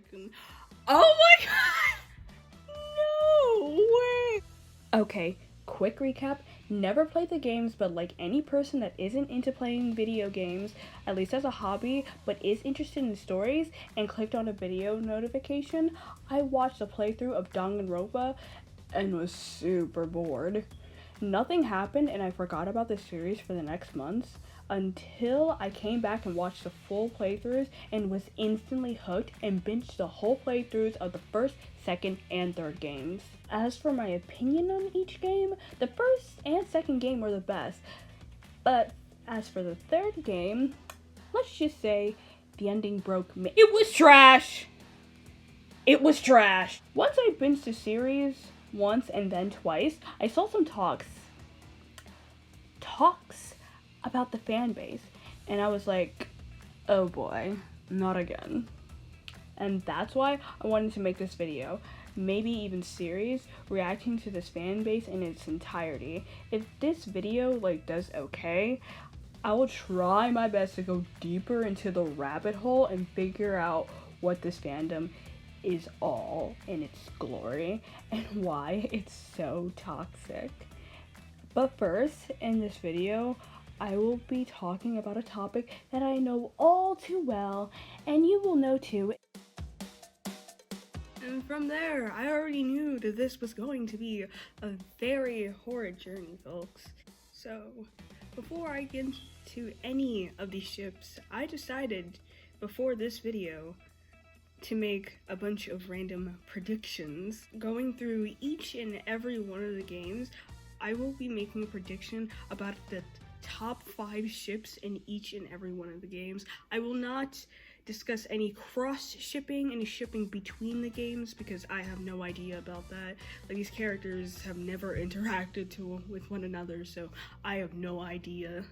second. Oh my god! No way! Okay, quick recap. Never played the games, but like any person that isn't into playing video games, at least as a hobby, but is interested in stories, and clicked on a video notification, I watched a playthrough of Danganronpa and was super bored. Nothing happened and I forgot about the series for the next months until I came back and watched the full playthroughs and was instantly hooked and binged the whole playthroughs of the first, second, and third games. As for my opinion on each game, the first and second game were the best, but as for the third game, let's just say the ending broke me. It was trash! It was trash! Once I binged the series once and then twice, I saw some talks about the fan base, and I was like, oh boy, not again. And that's why I wanted to make this video, maybe even series, reacting to this fan base in its entirety. If this video does okay, I will try my best to go deeper into the rabbit hole and figure out what this fandom is all in its glory and why it's so toxic. But first, in this video, I will be talking about a topic that I know all too well, and you will know too. And from there, I already knew that this was going to be a very horrid journey, folks. So, before I get into any of these ships, I decided before this video to make a bunch of random predictions. Going through each and every one of the games, I will be making a prediction about the top 5 ships in each and every one of the games. I will not discuss any cross-shipping, any shipping between the games, because I have no idea about that. These characters have never interacted with one another, so I have no idea.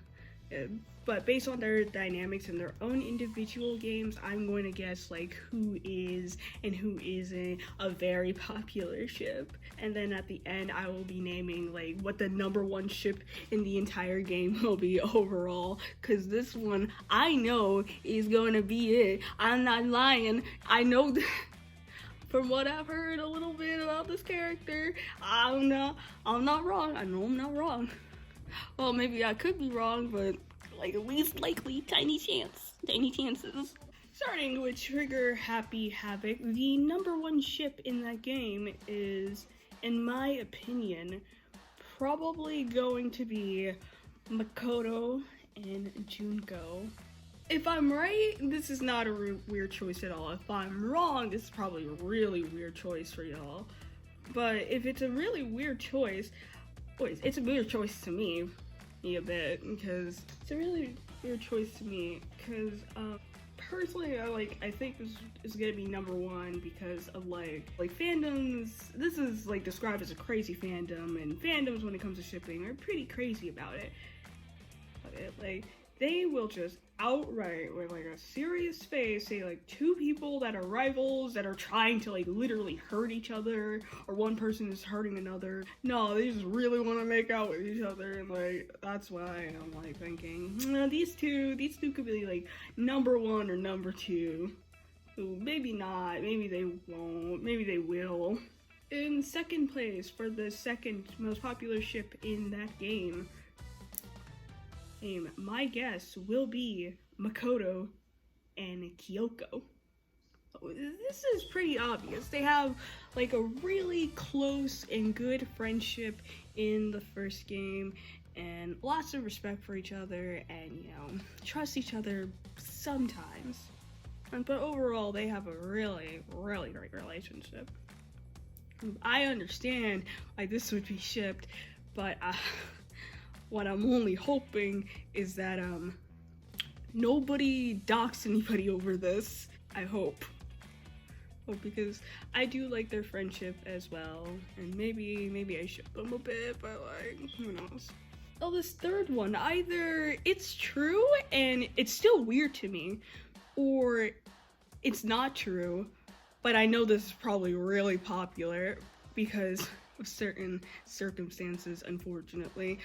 But based on their dynamics and their own individual games, I'm going to guess who is and who isn't a very popular ship. And then at the end, I will be naming what the number 1 ship in the entire game will be overall. Cause this one I know is going to be it. I'm not lying. I know from what I've heard a little bit about this character, I'm not wrong. I know I'm not wrong. Well, maybe I could be wrong, but least likely, tiny chances. Starting with Trigger Happy Havoc, the number 1 ship in that game is, in my opinion, probably going to be Makoto and Junko. If I'm right, this is not a weird choice at all. If I'm wrong, this is probably a really weird choice for y'all. But if it's a really weird choice, it's a weird choice to me. A bit, because it's a really weird choice to me, because personally I think this is gonna be number 1 because of fandoms. This is described as a crazy fandom, and fandoms when it comes to shipping are pretty crazy about it. They will just outright, with a serious face, say 2 people that are rivals that are trying to literally hurt each other, or one person is hurting another. No, they just really want to make out with each other, and that's why I'm thinking these two could be number 1 or number 2. Ooh, maybe not, maybe they won't, maybe they will. In second place for the second most popular ship in that game, my guess will be Makoto and Kyoko. This is pretty obvious. They have a really close and good friendship in the first game, and lots of respect for each other, and trust each other sometimes. But overall, they have a really, really great relationship. I understand why this would be shipped, but what I'm only hoping is that nobody docks anybody over this. I hope. Because I do like their friendship as well, and maybe I ship them a bit, but who knows. Oh, this third one, either it's true and it's still weird to me, or it's not true, but I know this is probably really popular because of certain circumstances, unfortunately.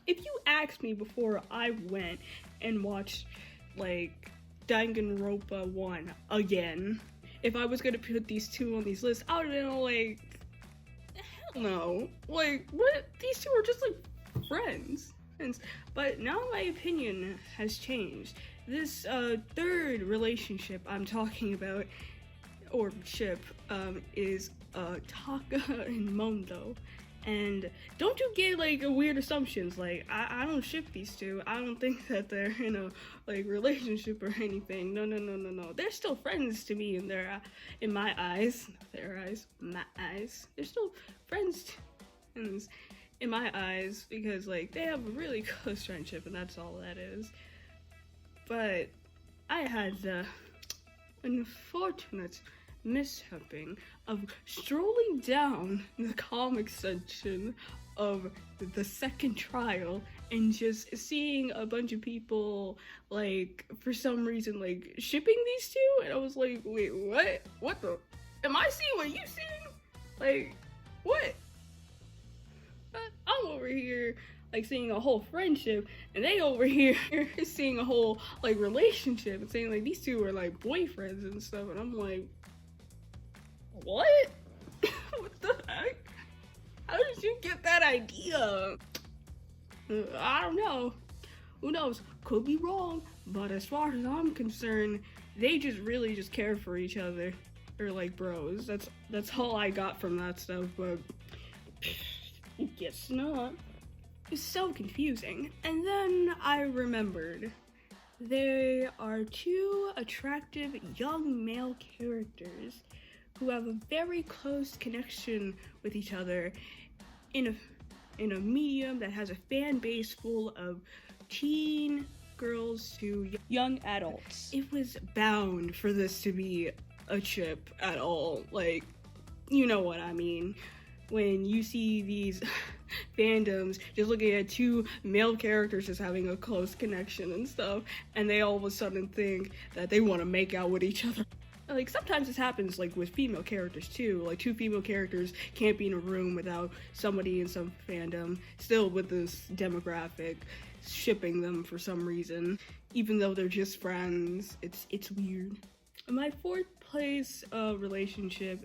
If you asked me before I went and watched Danganronpa 1 again. If I was gonna put these two on these lists, I would have been like, hell no. Like, what? These two are just like friends. But now my opinion has changed. This third relationship I'm talking about, or ship, is Taka and Mondo. And don't you get like weird assumptions, like I don't ship these two. I don't think that they're in a like relationship or anything. No. They're still friends to me in my eyes. Their eyes, my eyes. They're still friends in my eyes, because like they have a really close friendship, and that's all that is. But I had the unfortunate mishaping of strolling down the comic section of the second trial and just seeing a bunch of people, like, for some reason, like, shipping these two, and I was like, wait, what? What the? Am I seeing what you seeing? Like, what? I'm over here, like, seeing a whole friendship, and they over here seeing a whole, like, relationship, and saying, like, these two are, like, boyfriends and stuff, and I'm like, what? What the heck? How did you get that idea? I don't know. Who knows? Could be wrong, but as far as I'm concerned, they just really just care for each other. They're like bros. That's all I got from that stuff, but guess not. It's so confusing. And then I remembered there are two attractive young male characters who have a very close connection with each other in a medium that has a fan base full of teen girls to young adults. It was bound for this to be a chip at all. Like, you know what I mean. When you see these fandoms just looking at two male characters just having a close connection and stuff, and they all of a sudden think that they want to make out with each other. Like, sometimes this happens, like, with female characters, too. Like, two female characters can't be in a room without somebody in some fandom, still with this demographic, shipping them for some reason. Even though they're just friends, it's weird. My fourth place relationship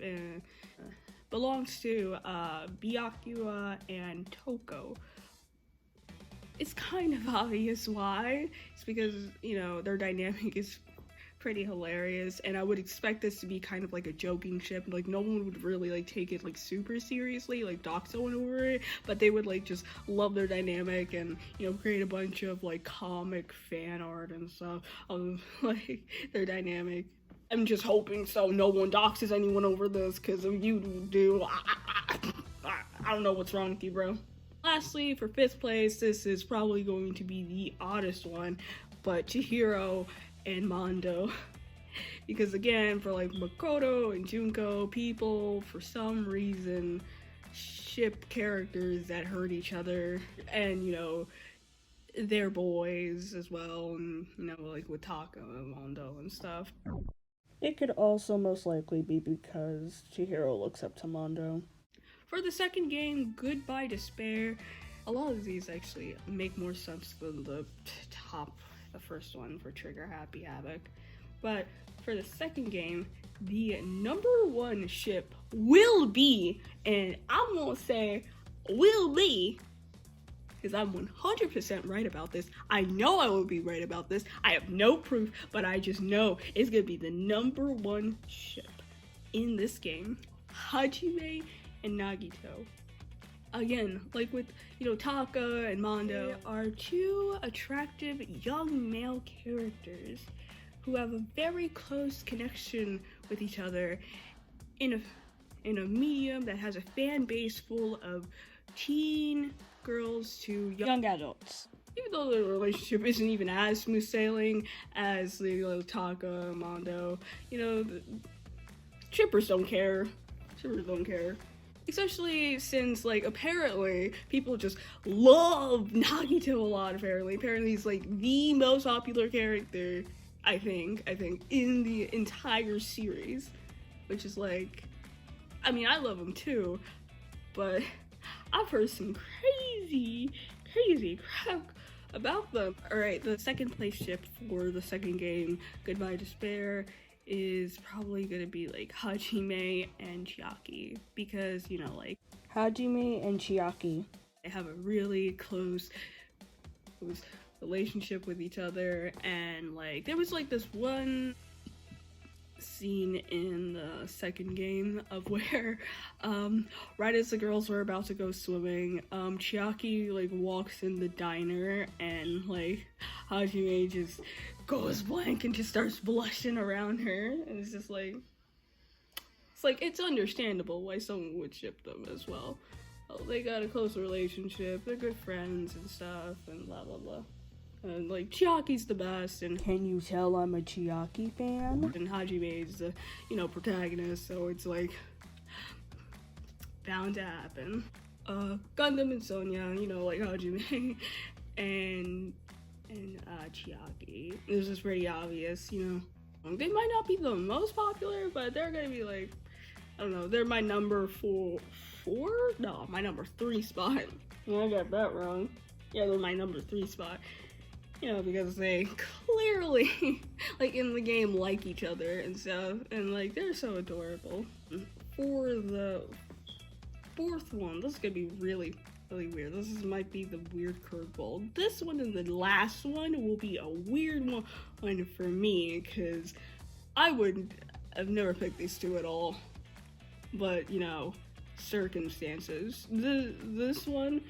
belongs to Byakuya and Toko. It's kind of obvious why. It's because, you know, their dynamic is pretty hilarious, and I would expect this to be kind of like a joking ship. Like, no one would really like take it like super seriously, like dock someone over it, but they would like just love their dynamic and, you know, create a bunch of like comic fan art and stuff of like their dynamic. I'm just hoping so no one doxes anyone over this, because if you do, I don't know what's wrong with you, bro. Lastly, for fifth place, this is probably going to be the oddest one, but Chihiro and Mondo, because again, for like Makoto and Junko, people for some reason ship characters that hurt each other, and you know, they're boys as well, and you know, like with Taka and Mondo and stuff. It could also most likely be because Chihiro looks up to Mondo. For the second game, Goodbye Despair, a lot of these actually make more sense than the first one for Trigger Happy Havoc. But for the second game, the number one ship will be, and I'm gonna say will be, because I'm 100% right about this. I know I will be right about this. I have no proof, but I just know it's gonna be the number one ship in this game. Hajime and Nagito. Again, like with, you know, Taka and Mondo, they are two attractive young male characters who have a very close connection with each other in a medium that has a fan base full of teen girls to young adults. Even though the relationship isn't even as smooth sailing as the, you know, Taka and Mondo, you know, the shippers don't care. Shippers don't care. Especially since, like, apparently people just love Nagito a lot, apparently. Apparently he's, like, the most popular character, I think, in the entire series. Which is, like, I mean, I love him too, but I've heard some crazy crap about them. Alright, the second place ship for the second game, Goodbye Despair, is probably gonna be like Hajime and Chiaki, because, you know, like, Hajime and Chiaki, they have a really close relationship with each other, and like there was like this one scene in the second game of where right as the girls were about to go swimming, Chiaki like walks in the diner and like Hajime just goes blank and just starts blushing around her, and it's just like it's understandable why someone would ship them as well. They got a close relationship, they're good friends and stuff, and blah blah blah. And like Chiaki's the best, and can you tell I'm a Chiaki fan? And Hajime is the, you know, protagonist, so it's like bound to happen. Gundam and Sonya, you know, like Hajime and Chiaki. This is pretty obvious, you know. They might not be the most popular, but they're gonna be like, I don't know, they're my number my number 3 spot. Well, I got that wrong. Yeah, they're my number 3 spot. You know, because they clearly, like, in the game like each other and stuff, and like, they're so adorable. For the 4th one, this is gonna be really weird. This might be the weird curveball. This one and the last one will be a weird one for me, because I've never picked these two at all. But, you know, circumstances. This one,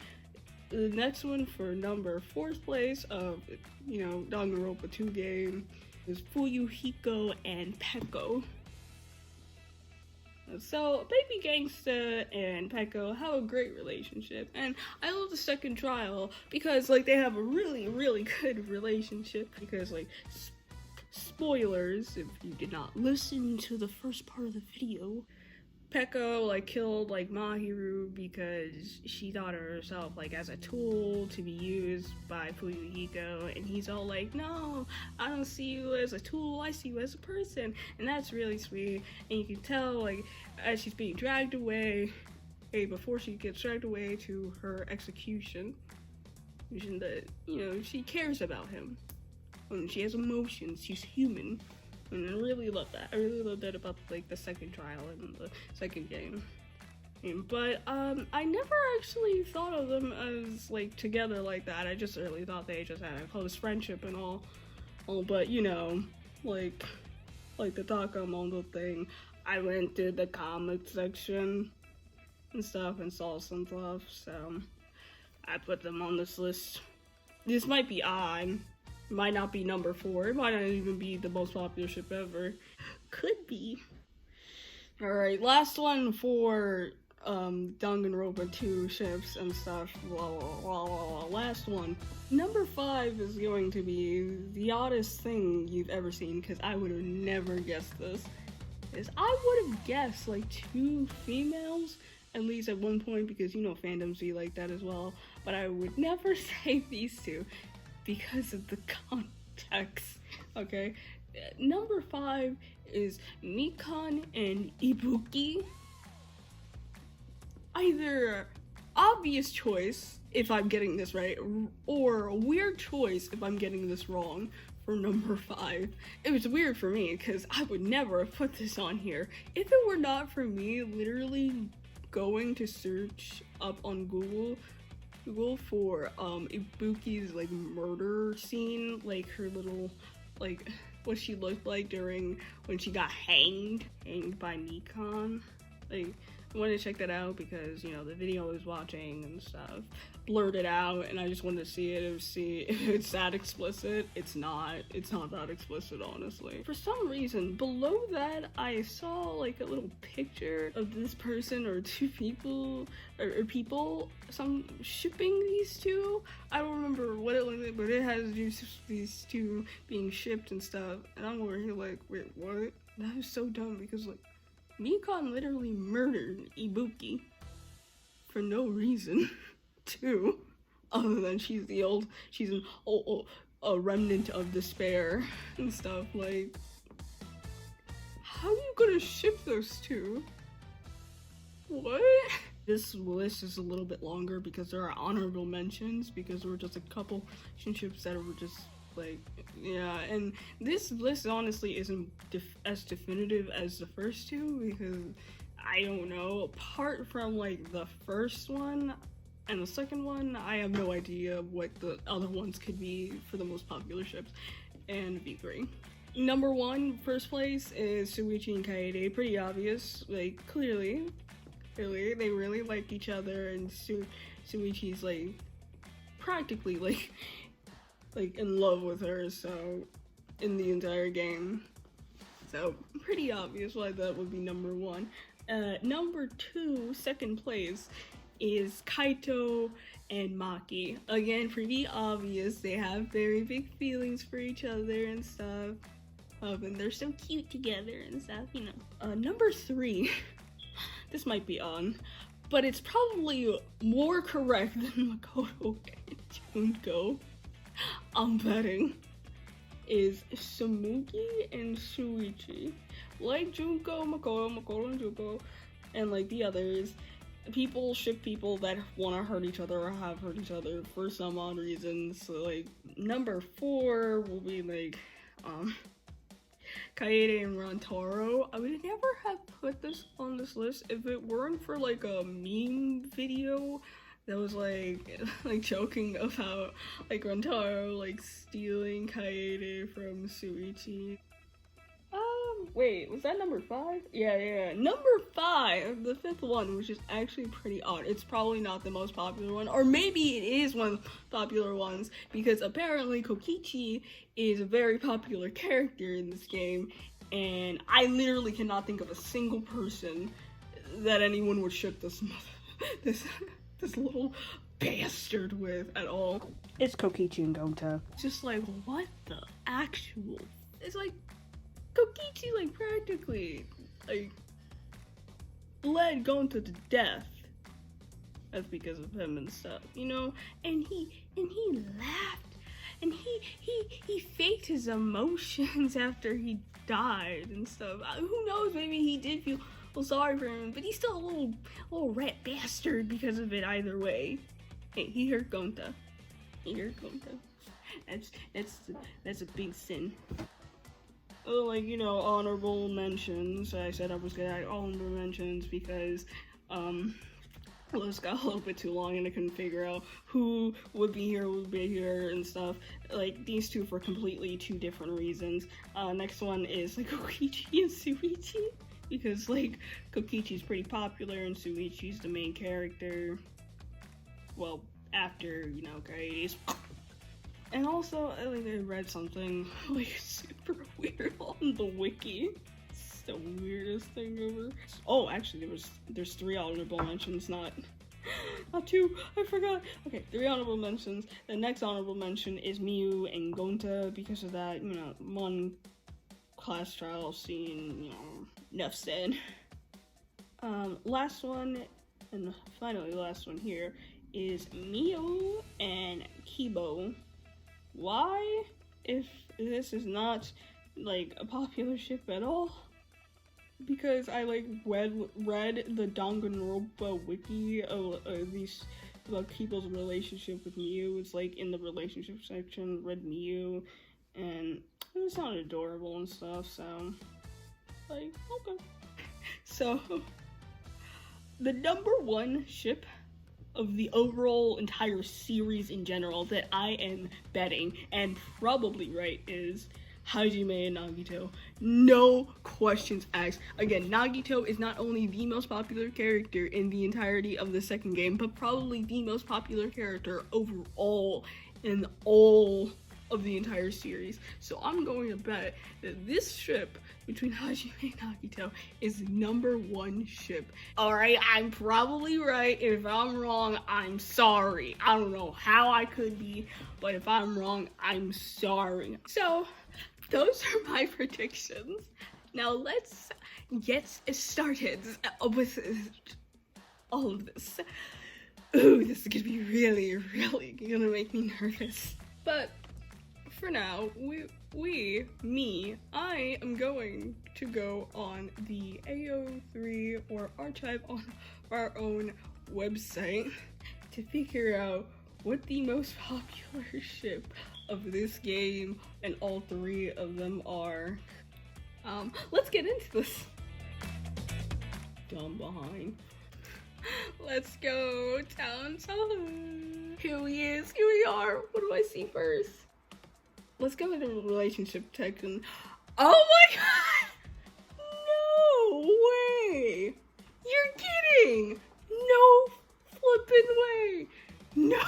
the next one for number 4th place of, you know, Danganronpa 2 game is Fuyuhiko and Peko. So, Baby Gangsta and Peko have a great relationship, and I love the second trial because, like, they have a really good relationship, because, like, spoilers, if you did not listen to the first part of the video, Peko, like, killed, like, Mahiru because she thought of herself, like, as a tool to be used by Fuyuhiko, and he's all like, no, I don't see you as a tool, I see you as a person, and that's really sweet. And you can tell, like, as she's being dragged away, before she gets dragged away to her execution, that, you know, she cares about him, and she has emotions, she's human. And I really love that. I really love that about, like, the second trial and the second game. But I never actually thought of them as, like, together like that. I just really thought they just had a close friendship and all. But, you know, like the Takamoto thing, I went through the comic section and stuff and saw some stuff, so I put them on this list. This might be odd. Might not be number 4. It might not even be the most popular ship ever. Could be. Alright, last one for Danganronpa 2 ships and stuff. Last one. Number 5 is going to be the oddest thing you've ever seen, because I would have never guessed this. I would have guessed like 2 females, at least at one point, because, you know, fandoms be like that as well. But I would never say these 2. Because of the context, okay? Number 5 is Mikan and Ibuki. Either obvious choice, if I'm getting this right, or a weird choice if I'm getting this wrong for number 5. It was weird for me, because I would never have put this on here. If it were not for me literally going to search up on Google for Ibuki's like murder scene, like her little, like what she looked like during when she got hanged by Mikan. Like, I wanted to check that out because, you know, the video I was watching and stuff blurred it out, and I just wanted to see it and see if it's that explicit. It's not that explicit, honestly. For some reason, below that, I saw like a little picture of this person or 2 people, or people, some shipping these 2. I don't remember what it looked like, but it has these 2 being shipped and stuff, and I'm over here like, wait, what? That was so dumb, because like, Mikan literally murdered Ibuki for no reason, too, other than she's a remnant of despair and stuff. Like, how are you gonna ship those 2? What? This list is a little bit longer because there are honorable mentions, because there were just a couple relationships that were just like, yeah. And this list honestly isn't as definitive as the first two, because I don't know, apart from like the first one and the second one, I have no idea what the other ones could be for the most popular ships and V3. Number one, first place, is Shuichi and Kaede. Pretty obvious, like clearly they really like each other, and Shuichi's like practically like in love with her, so in the entire game. So pretty obvious why that would be number one. Number two, second place, is Kaito and Maki. Again, pretty obvious. They have very big feelings for each other and stuff. And they're so cute together and stuff, you know. Number three, this might be on, but it's probably more correct than Makoto and Junko, I'm betting, is Sumugi and Shuichi. Like Junko, Makoto and Junko, and like the others, people ship people that want to hurt each other or have hurt each other for some odd reasons. So like number four will be like Kaede and Rantaro. I would never have put this on this list if it weren't for like a meme video that was like joking about like Rantaro like stealing Kaede from Shuichi. Wait, was that number five? Yeah. Number five, the fifth one, which is actually pretty odd. It's probably not the most popular one, or maybe it is one of the popular ones, because apparently Kokichi is a very popular character in this game, and I literally cannot think of a single person that anyone would ship this little bastard with at all. It's Kokichi and Gonta. Just like, what the actual? It's like Kokichi like practically like bled Gonta to death. That's because of him and stuff, you know. And he laughed, and he faked his emotions after he died and stuff. Who knows? Maybe he did feel sorry for him, but he's still a little rat bastard because of it. Either way, hey, he hurt Gonta. That's a big sin. Oh, like, you know, honorable mentions. I said I was gonna add honorable mentions because the list got a little bit too long and I couldn't figure out who would be here and stuff. Like, these two for completely two different reasons. Next one is like Kokichi and Shuichi, because like Kokichi's pretty popular and Shuichi's the main character. Well, after, you know, Kaede's. And also, I read something like super weird on the wiki. It's the weirdest thing ever. Oh, actually, there's three honorable mentions, not two. I forgot. Okay, three honorable mentions. The next honorable mention is Miyu and Gonta, because of that, you know, one class trial scene. You know, enough said. Last one, and finally last one here, is Miyu and Kibo. Why, if this is not like a popular ship at all? Because I like read the Danganronpa wiki of these about Kibo's relationship with Miyu. It's like in the relationship section, read Miyu, and it sounded adorable and stuff. So like, okay. So the number one ship of the overall entire series in general that I am betting, and probably right, is Hajime and Nagito. No questions asked. Again, Nagito is not only the most popular character in the entirety of the second game, but probably the most popular character overall in all of the entire series. So I'm going to bet that this ship between Hajime and Nagito is number one ship. Alright, I'm probably right. If I'm wrong, I'm sorry. I don't know how I could be, but if I'm wrong, I'm sorry. So, those are my predictions. Now let's get started with all of this. Ooh, this is gonna be really gonna make me nervous. But for now, I am going to go on the AO3 or Archive on our own website to figure out what the most popular ship of this game and all three of them are. Let's get into this. Dumb behind. Let's go downtown. Here he is. Here we are. What do I see first? Let's go with the relationship section. Oh my god! No way! You're kidding! No flippin' way! No!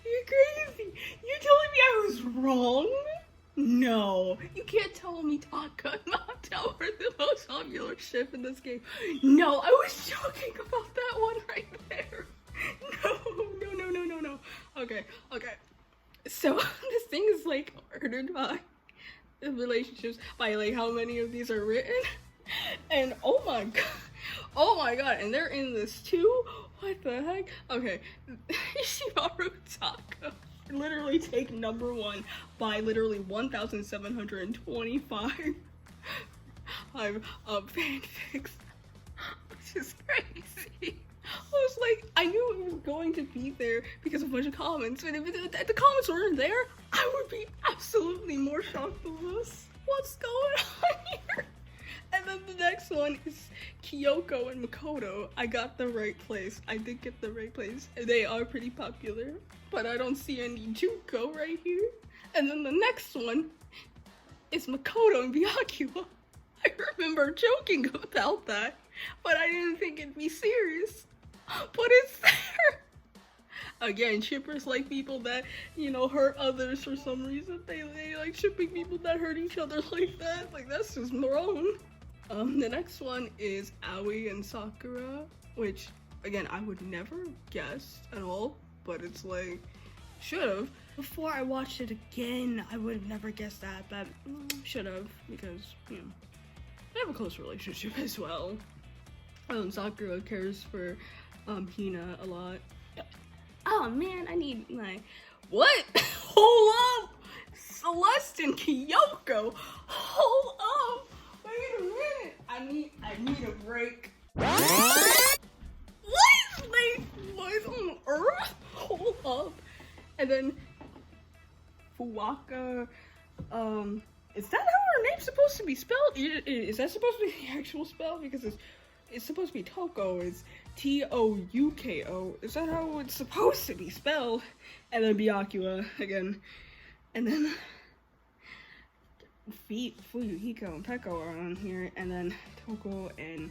You're crazy! You're telling me I was wrong? No, you can't tell me Taka and Mountain are the most popular ship in this game. No, I was joking about that one right there. No. Okay. So this thing is like ordered by the relationships by like how many of these are written. And oh my god, and they're in this too? What the heck? Okay, Ishimaru Taka literally take number one by literally 1,725 fanfics, which is crazy. I was like, I knew it was going to be there because of a bunch of comments, but if the comments weren't there, I would be absolutely more shocked than this. What's going on here? And then the next one is Kyoko and Makoto. I got the right place. I did get the right place. They are pretty popular, but I don't see any Junko right here. And then the next one is Makoto and Byakuya. I remember joking about that, but I didn't think it'd be serious. But it's there. Again, shippers like people that, you know, hurt others for some reason. They like shipping people that hurt each other like that. Like, that's just wrong. The next one is Aoi and Sakura, which, again, I would never guess at all, but it's like, should've. Before I watched it again, I would have never guessed that, but should've, because, you know, they have a close relationship as well. Sakura cares for, Hina a lot. Oh man, I need my, what? Hold up! Celeste and Kyoko, hold up! Wait a minute! I need a break. What on earth? Hold up. And then Fuwaka, is that how her name's supposed to be spelled? Is that supposed to be the actual spell? Because it's supposed to be Toko. It's Touko. Is that how it's supposed to be spelled? And then Byakuya again. And then Fuyuhiko and Peko are on here, and then Toko and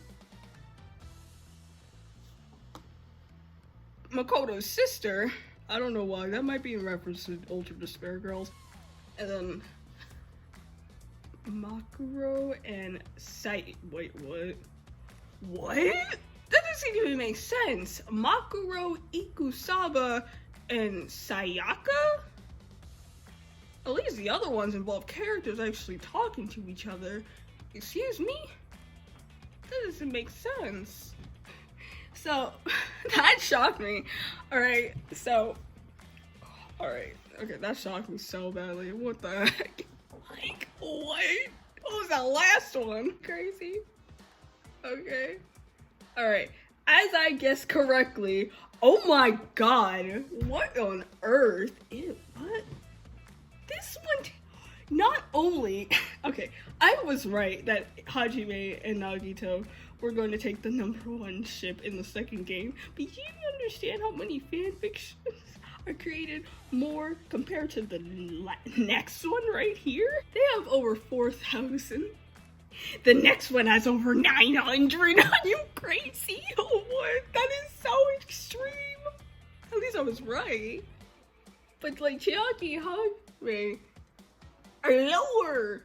Makoto's sister. I don't know why. That might be in reference to Ultra Despair Girls. And then Makuro and Sai. Wait, what? What? That doesn't even make sense. Makuro, Ikusaba, and Sayaka? At least the other ones involve characters actually talking to each other. Excuse me? That doesn't make sense. So, that shocked me. Alright, okay, that shocked me so badly. What the heck? Like, what? What was that last one? Crazy. Okay. Alright, as I guessed correctly, oh my god, what on earth? Ew, what? This one, not only, okay, I was right that Hajime and Nagito were going to take the #1 ship in the second game, but you understand how many fanfictions are created more compared to the next one right here? They have over 4,000. The next one has over 900. Are you crazy? Oh, what? That is so extreme. At least I was right. But like Chiaki, Hajime are lower.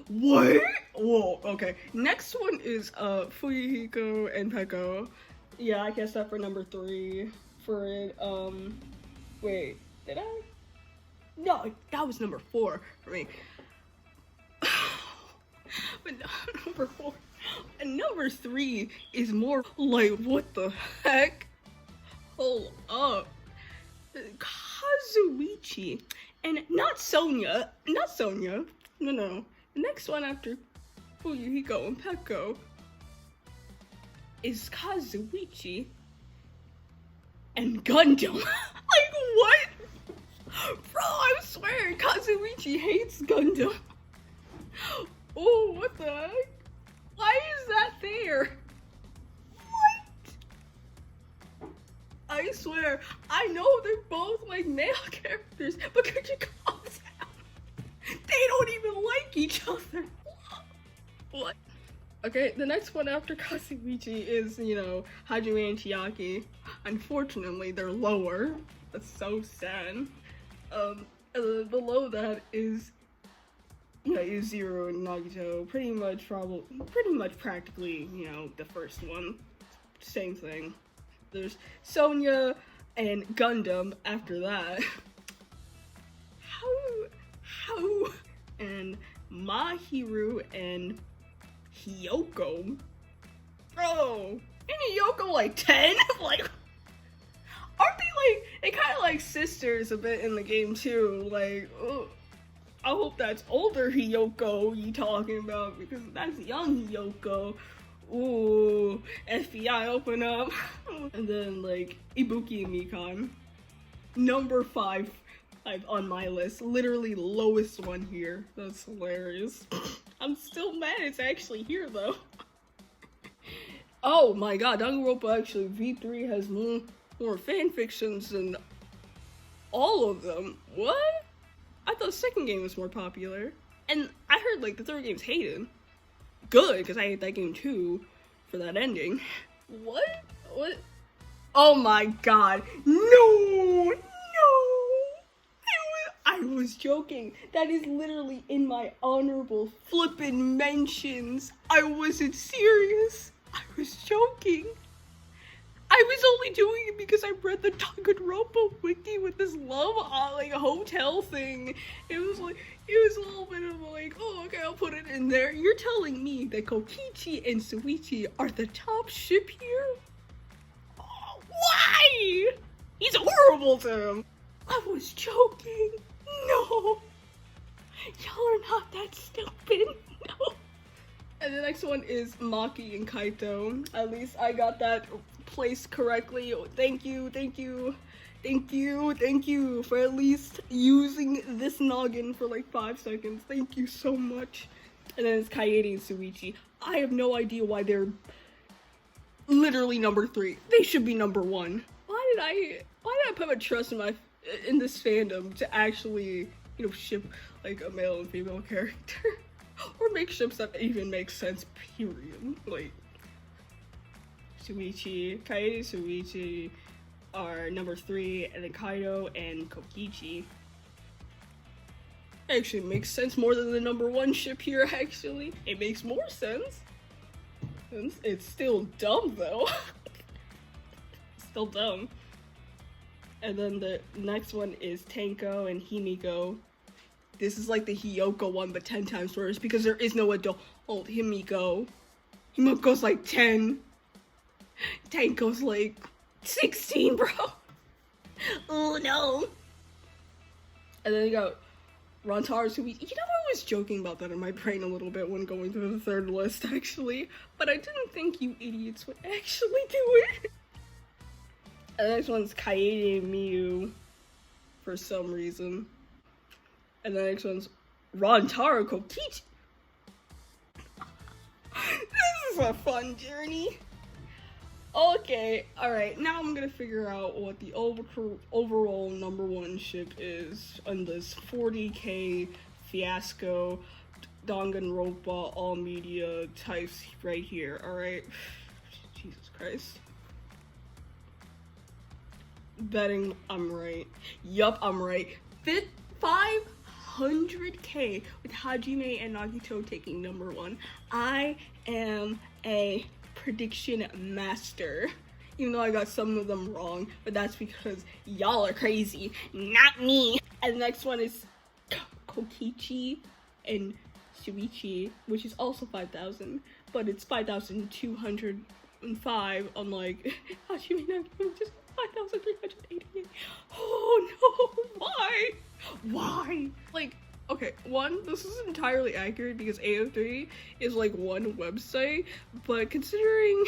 What? Whoa, okay. Next one is Fuyuhiko and Peko. Yeah, I guess that for #3 for it. Wait, did I? No, that was #4 for me. But #4 and #3 is more like, what the heck? Hold up. Kazuichi and not Sonia. No. The next one after Fuyuhiko and Peko is Kazuichi. and Gundam. Like, what? Bro, I swear, Kazuichi hates Gundam. Oh, what the heck? Why is that there? What? I swear, I know they're both like male characters, but could you calm down? They don't even like each other. What? Okay, the next one after Kazuichi is, you know, Hajime and Chiaki. Unfortunately, they're lower. That's so sad. And then below that is, you know, Yuzuru and Nagito. Pretty much practically, you know, the first one. Same thing. There's Sonya and Gundam after that. How? And Mahiru and Hiyoko? Bro, ain't Hiyoko like 10? Like, aren't they kind of like sisters a bit in the game too? Like, ugh. I hope that's older Hiyoko you talking about, because that's young Hiyoko. Ooh, FBI open up. And then like Ibuki and Mikan. Number 5 on my list. Literally lowest one here. That's hilarious. I'm still mad it's actually here though. Oh my god, Danganronpa actually V3 has more fanfictions than all of them. What? I thought the second game was more popular. And I heard like the third game's hated. Good, because I hate that game too for that ending. What? What? Oh my god. No! I was joking. That is literally in my honorable flippin' mentions. I wasn't serious. I was joking. I was only doing it because I read the Danganronpa wiki with this love like hotel thing. It was a little bit of like, oh okay, I'll put it in there. You're telling me that Kokichi and Suichi are the top ship here? Oh, why? He's horrible to him. I was joking. No. Y'all are not that stupid. No. And the next one is Maki and Kaito. At least I got that placed correctly. Thank you for at least using this noggin for like 5 seconds. Thank you so much. And then it's Kaede and Suichi. I have no idea why they're literally number 3. They should be number 1. Why did I put my trust in this fandom to actually, you know, ship like a male and female character? Or make ships that even make sense, period. Like, Kaede, Suichi are number 3, and then Kaito and Kokichi. Actually makes sense more than the number 1 ship here, actually. It makes more sense. It's still dumb, though. Still dumb. And then the next one is Tenko and Himiko. This is like the Hiyoko one, but 10 times worse, because there is no adult Himiko. Himiko's like 10. Tenko's like 16, bro. Oh no. And then you got Rantaro Suichi. You know, I was joking about that in my brain a little bit when going through the third list, actually. But I didn't think you idiots would actually do it. And the next one's Kaede and Miyu, for some reason. And the next one's Rantaro Kokichi. This is a fun journey. Okay, alright, now I'm gonna figure out what the overall number 1 ship is on this 40k fiasco Danganronpa all media types right here, alright? Jesus Christ. Betting I'm right. Yup, I'm right. 500k with Hajime and Nagito taking number 1. I am a prediction master. Even though I got some of them wrong, but that's because y'all are crazy, not me. And the next one is Kokichi and Suichi, which is also 5,000, but it's 5,205 unlike Hajime and Nagito, just 5,388. Oh no, why? Why? Like, okay, one, this is entirely accurate because AO3 is like one website, but considering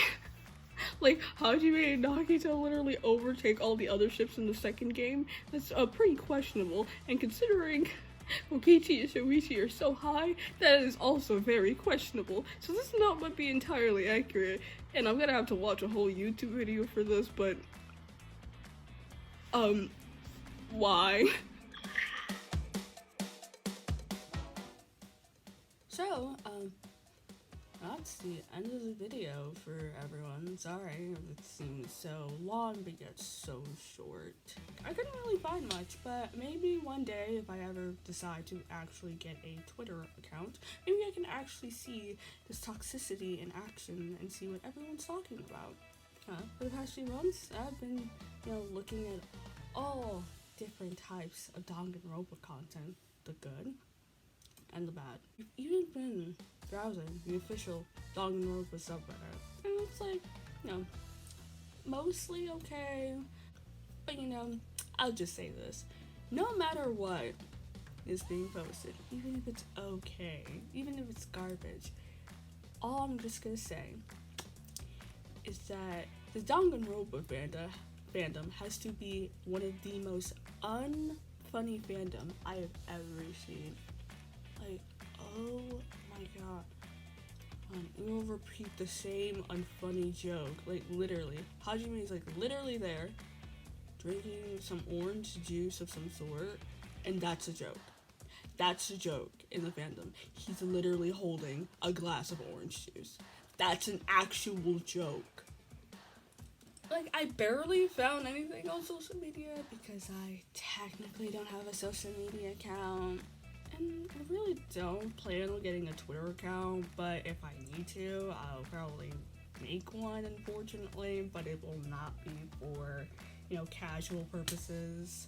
Like, Hajime and Nagito literally overtake all the other ships in the second game. That's pretty questionable, and considering Kokichi and Shoichi are so high, that is also very questionable. So this note might be entirely accurate, and I'm gonna have to watch a whole YouTube video for this, but why? So, that's the end of the video for everyone. Sorry it seems so long but yet so short. I couldn't really find much, but maybe one day if I ever decide to actually get a Twitter account, maybe I can actually see this toxicity in action and see what everyone's talking about. For the past few months, I've been, looking at all different types of Danganronpa content, the good and the bad. I've even been browsing the official Danganronpa subreddit, and it's like, mostly okay, but I'll just say this. No matter what is being posted, even if it's okay, even if it's garbage, all I'm just gonna say is that the Danganronpa fandom has to be one of the most unfunny fandom I have ever seen. Like, oh my god. We will repeat the same unfunny joke. Like, literally. Hajime is, literally there, drinking some orange juice of some sort, and that's a joke. That's a joke in the fandom. He's literally holding a glass of orange juice. That's an actual joke. Like, I barely found anything on social media because I technically don't have a social media account. And I really don't plan on getting a Twitter account, but if I need to, I'll probably make one, unfortunately, but it will not be for, casual purposes.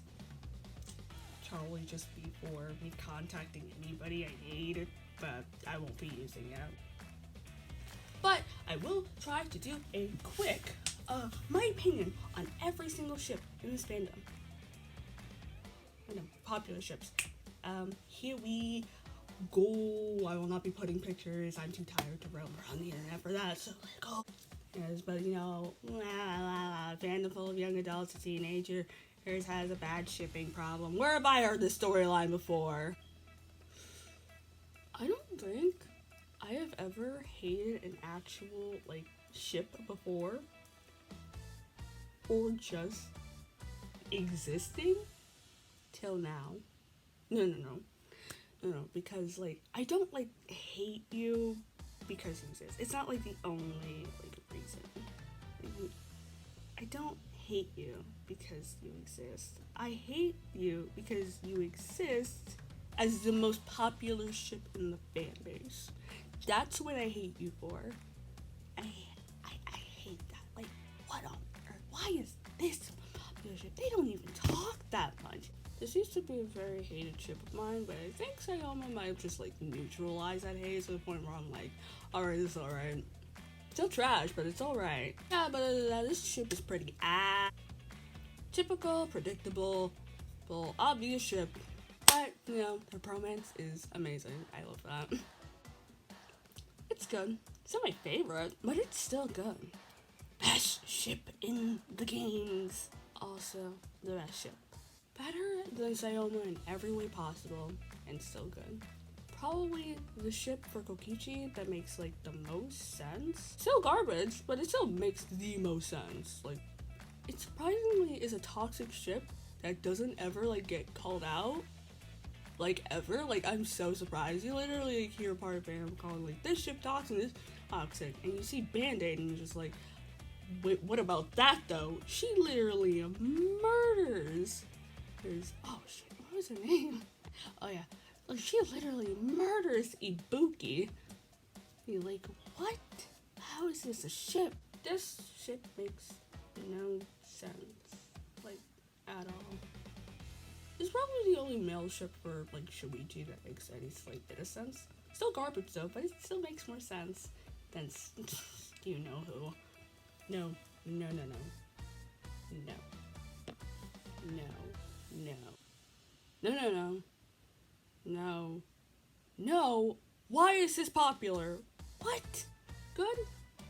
It'll probably just be for me contacting anybody I need, but I won't be using it. But I will try to do a quick, my opinion on every single ship in this fandom. Popular ships. Here we go. I will not be putting pictures. I'm too tired to roam around the internet for that, so let's go. Yes, but fandom full of young adults and teenagers has a bad shipping problem. Where have I heard this storyline before? I don't think I have ever hated an actual, ship before. Or just existing till now. No, because, I don't, hate you because you exist. It's not, the only, reason. I don't hate you because you exist. I hate you because you exist as the most popular ship in the fan base. That's what I hate you for. I hate that. What on earth? Why is this a popular ship? They don't even talk that much. This used to be a very hated ship of mine, but I think Sayoma might have just, neutralized that hate to the point where I'm alright, it's alright. Still trash, but it's alright. Yeah, but this ship is pretty typical, predictable, obvious ship. But, the romance is amazing. I love that. It's good. It's not my favorite, but it's still good. Best ship in the games. Also, the best ship. Better than Sayoma in every way possible, and still good. Probably the ship for Kokichi that makes, the most sense. Still garbage, but it still makes the most sense. It surprisingly is a toxic ship that doesn't ever, get called out. Ever. I'm so surprised. You literally hear part of fandom calling, this ship toxic, this toxic, and you see Band-Aid, and you're just wait, what about that, though? She literally murders. Oh shit, what was her name? Oh yeah, she literally murders Ibuki. You're what? How is this a ship? This ship makes no sense, at all. It's probably the only male ship for, Shoichi that makes any slight bit of sense. Still garbage though, but it still makes more sense than you know who. No. Why is this popular? What? Good?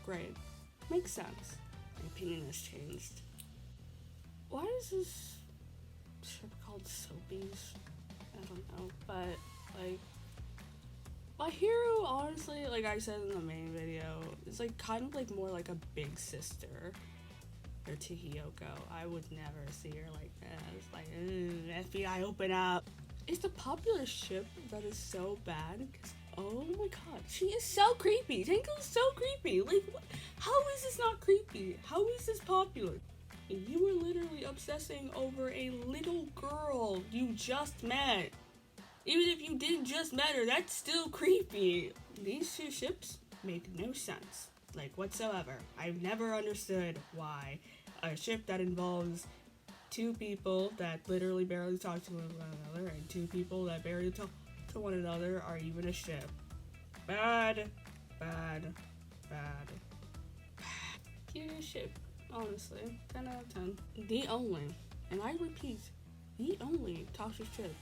Great. Makes sense. opinion has changed. Why is this ship called Soapies? I don't know, but like, my hero, honestly, like I said in the main video, is like kind of like more like a big sister or to Hiyoko. I would never see her like this. Like, FBI, open up. It's the popular ship that is so bad because, oh my god, she is so creepy. Tenko is so creepy. Like, what? How is this not creepy? How is this popular? You were literally obsessing over a little girl you just met. Even if you didn't just met her, that's still creepy. These two ships make no sense, like, whatsoever. I've never understood why a ship that involves two people that literally barely talk to one another and two people that barely talk to one another are even a ship. Bad, bad, bad. Cutest ship, honestly. 10 out of 10. The only, and I repeat, the only toxic ship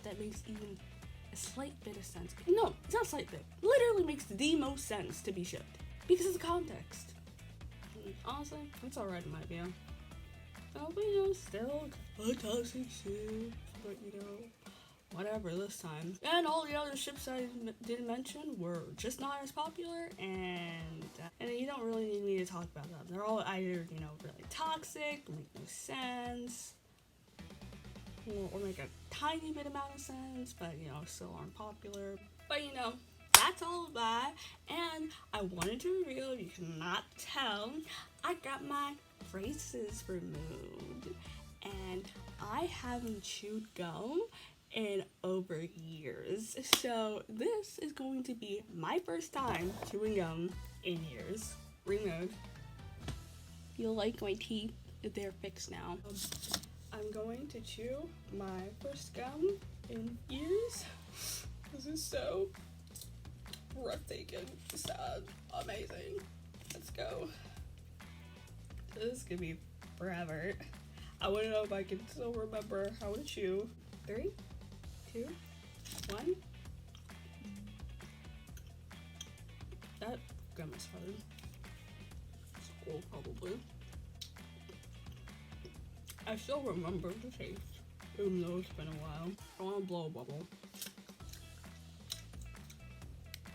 that makes even a slight bit of sense. No, it's not a slight bit. Literally makes the most sense to be shipped. Because of the context. Honestly, it's alright in my view. But you know, still a toxic ship. But you know, whatever this time. And all the other ships I didn't mention were just not as popular, and you don't really need me to talk about them. They're all either, you know, really toxic, make no sense, or make a tiny bit amount of sense, but you know, still aren't popular. But you know, that's all of that. And I wanted to reveal, you cannot tell, I got my braces removed, and I haven't chewed gum in over years. So this is going to be my first time chewing gum in years. Removed. You'll like my teeth, they're fixed now. I'm going to chew my first gum in years. This is so breathtaking, sad, amazing. Let's go. This could be forever. I want to know if I can still remember how to chew. 3, 2, 1. That gum is hard. School, probably. I still remember the taste, even though it's been a while. I want to blow a bubble.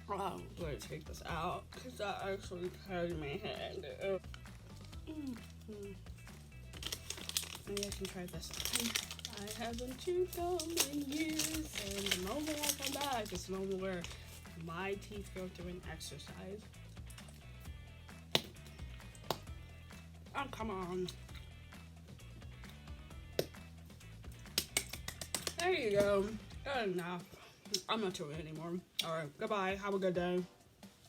I'm going to take this out because that actually hurt my hand. Maybe I can try this one. I haven't chewed gum in years, and the moment I come back is the moment where my teeth go through an exercise. Oh, come on. There you go. Good enough. I'm not chewing anymore. Alright, goodbye. Have a good day.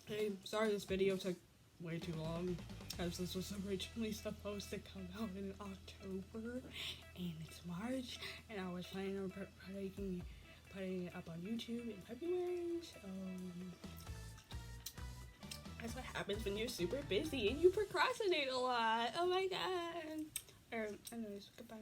Hey, sorry this video took way too long, because this was originally supposed to come out in October, and it's March, and I was planning on putting it up on YouTube in February, so that's what happens when you're super busy and you procrastinate a lot. Oh my god. Alright, anyways, goodbye.